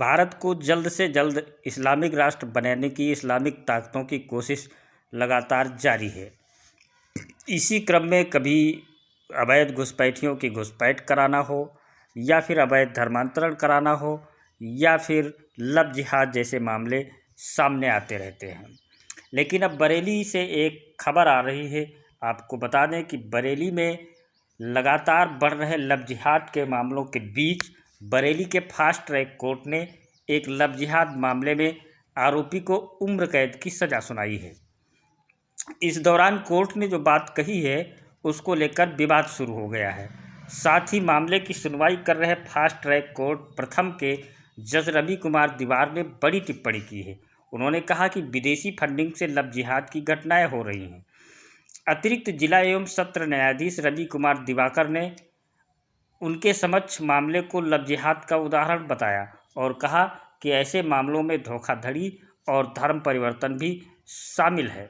भारत को जल्द से जल्द इस्लामिक राष्ट्र बनाने की इस्लामिक ताकतों की कोशिश लगातार जारी है। इसी क्रम में कभी अवैध घुसपैठियों की घुसपैठ कराना हो, या फिर अवैध धर्मांतरण कराना हो, या फिर लव जिहाद जैसे मामले सामने आते रहते हैं। लेकिन अब बरेली से एक खबर आ रही है। आपको बता दें कि बरेली में लगातार बढ़ रहे लव जिहाद के मामलों के बीच बरेली के फास्ट ट्रैक कोर्ट ने एक लव जिहाद मामले में आरोपी को उम्र कैद की सज़ा सुनाई है। इस दौरान कोर्ट ने जो बात कही है उसको लेकर विवाद शुरू हो गया है। साथ ही मामले की सुनवाई कर रहे फास्ट ट्रैक कोर्ट प्रथम के जज रवि कुमार दीवार ने बड़ी टिप्पणी की है। उन्होंने कहा कि विदेशी फंडिंग से लव जिहाद की घटनाएं हो रही हैं। अतिरिक्त जिला एवं सत्र न्यायाधीश रवि कुमार दिवाकर ने उनके समक्ष मामले को लव जिहाद का उदाहरण बताया और कहा कि ऐसे मामलों में धोखाधड़ी और धर्म परिवर्तन भी शामिल है।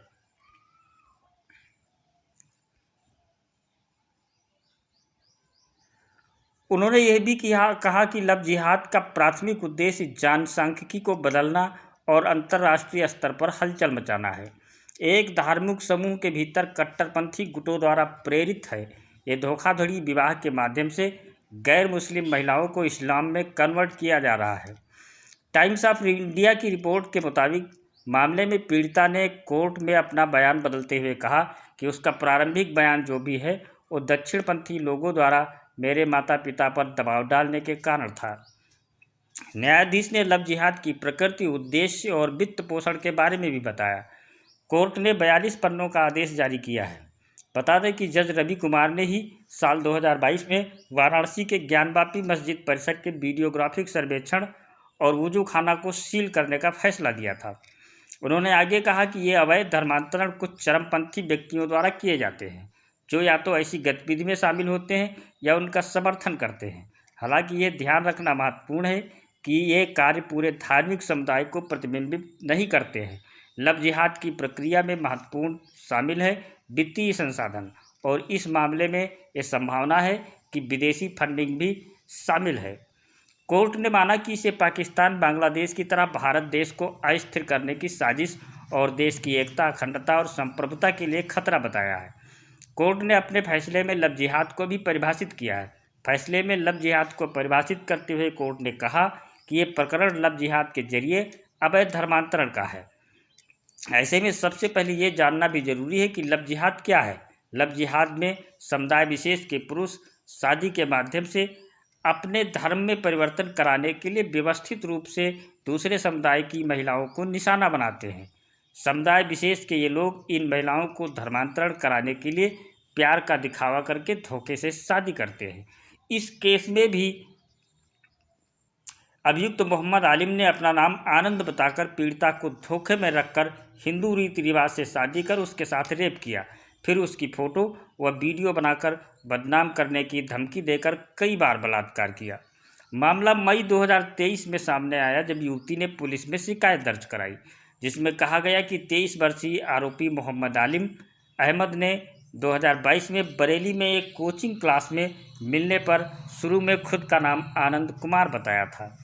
उन्होंने यह भी कहा कि लव जिहाद का प्राथमिक उद्देश्य जनसांख्यिकी को बदलना और अंतर्राष्ट्रीय स्तर पर हलचल मचाना है। एक धार्मिक समूह के भीतर कट्टरपंथी गुटों द्वारा प्रेरित है। ये धोखाधड़ी विवाह के माध्यम से गैर मुस्लिम महिलाओं को इस्लाम में कन्वर्ट किया जा रहा है। टाइम्स ऑफ इंडिया की रिपोर्ट के मुताबिक मामले में पीड़िता ने कोर्ट में अपना बयान बदलते हुए कहा कि उसका प्रारंभिक बयान जो भी है वो दक्षिणपंथी लोगों द्वारा मेरे माता पिता पर दबाव डालने के कारण था। न्यायाधीश ने लव जिहाद की प्रकृति, उद्देश्य और वित्त पोषण के बारे में भी बताया। कोर्ट ने 42 पन्नों का आदेश जारी किया है। बता दें कि जज रवि कुमार ने ही साल 2022 में वाराणसी के ज्ञानवापी मस्जिद परिसर के वीडियोग्राफिक सर्वेक्षण और वुजू खाना को सील करने का फैसला दिया था। उन्होंने आगे कहा कि ये अवैध धर्मांतरण कुछ चरमपंथी व्यक्तियों द्वारा किए जाते हैं, जो या तो ऐसी गतिविधि में शामिल होते हैं या उनका समर्थन करते हैं। हालांकि ये ध्यान रखना महत्वपूर्ण है कि ये कार्य पूरे धार्मिक समुदाय को प्रतिबिंबित नहीं करते हैं। लव जिहाद की प्रक्रिया में महत्वपूर्ण शामिल है वित्तीय संसाधन, और इस मामले में ये संभावना है कि विदेशी फंडिंग भी शामिल है। कोर्ट ने माना कि इसे पाकिस्तान, बांग्लादेश की तरह भारत देश को अस्थिर करने की साजिश और देश की एकता, अखंडता और संप्रभुता के लिए खतरा बताया है। कोर्ट ने अपने फैसले में लव जिहाद को भी परिभाषित किया है। फैसले में लव जिहाद को परिभाषित करते हुए कोर्ट ने कहा कि ये प्रकरण लव जिहाद के जरिए अवैध धर्मांतरण का है। ऐसे में सबसे पहले ये जानना भी जरूरी है कि लव जिहाद क्या है। लव जिहाद में समुदाय विशेष के पुरुष शादी के माध्यम से अपने धर्म में परिवर्तन कराने के लिए व्यवस्थित रूप से दूसरे समुदाय की महिलाओं को निशाना बनाते हैं। समुदाय विशेष के ये लोग इन महिलाओं को धर्मांतरण कराने के लिए प्यार का दिखावा करके धोखे से शादी करते हैं। इस केस में भी अभियुक्त मोहम्मद आलिम ने अपना नाम आनंद बताकर पीड़िता को धोखे में रखकर हिंदू रीति रिवाज से शादी कर उसके साथ रेप किया। फिर उसकी फ़ोटो व वीडियो बनाकर बदनाम करने की धमकी देकर कई बार बलात्कार किया। मामला मई 2023 में सामने आया, जब युवती ने पुलिस में शिकायत दर्ज कराई, जिसमें कहा गया कि 23 वर्षीय आरोपी मोहम्मद आलिम अहमद ने 2022 में बरेली में एक कोचिंग क्लास में मिलने पर शुरू में खुद का नाम आनंद कुमार बताया था।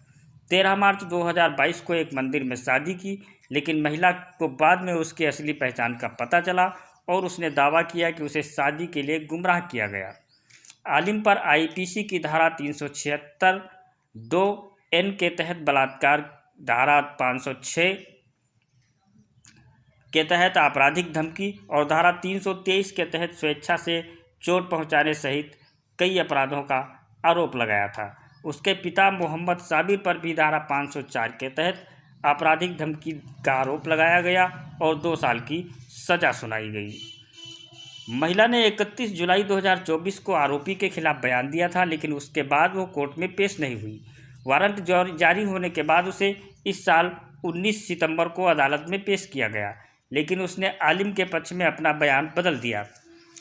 13 मार्च 2022 को एक मंदिर में शादी की, लेकिन महिला को बाद में उसकी असली पहचान का पता चला और उसने दावा किया कि उसे शादी के लिए गुमराह किया गया। आलिम पर आईपीसी की धारा 376 2N के तहत बलात्कार, धारा 506 के तहत आपराधिक धमकी और धारा 323 के तहत स्वेच्छा से चोट पहुंचाने सहित कई अपराधों का आरोप लगाया था। उसके पिता मोहम्मद साबिर पर भी धारा 504 के तहत आपराधिक धमकी का आरोप लगाया गया और 2 साल की सज़ा सुनाई गई। महिला ने 31 जुलाई 2024 को आरोपी के खिलाफ बयान दिया था, लेकिन उसके बाद वो कोर्ट में पेश नहीं हुई। वारंट जारी होने के बाद उसे इस साल 19 सितंबर को अदालत में पेश किया गया, लेकिन उसने आलिम के पक्ष में अपना बयान बदल दिया।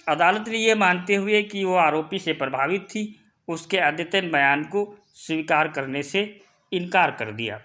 अदालत ने यह मानते हुए कि वो आरोपी से प्रभावित थी, उसके अद्यतन बयान को स्वीकार करने से इनकार कर दिया।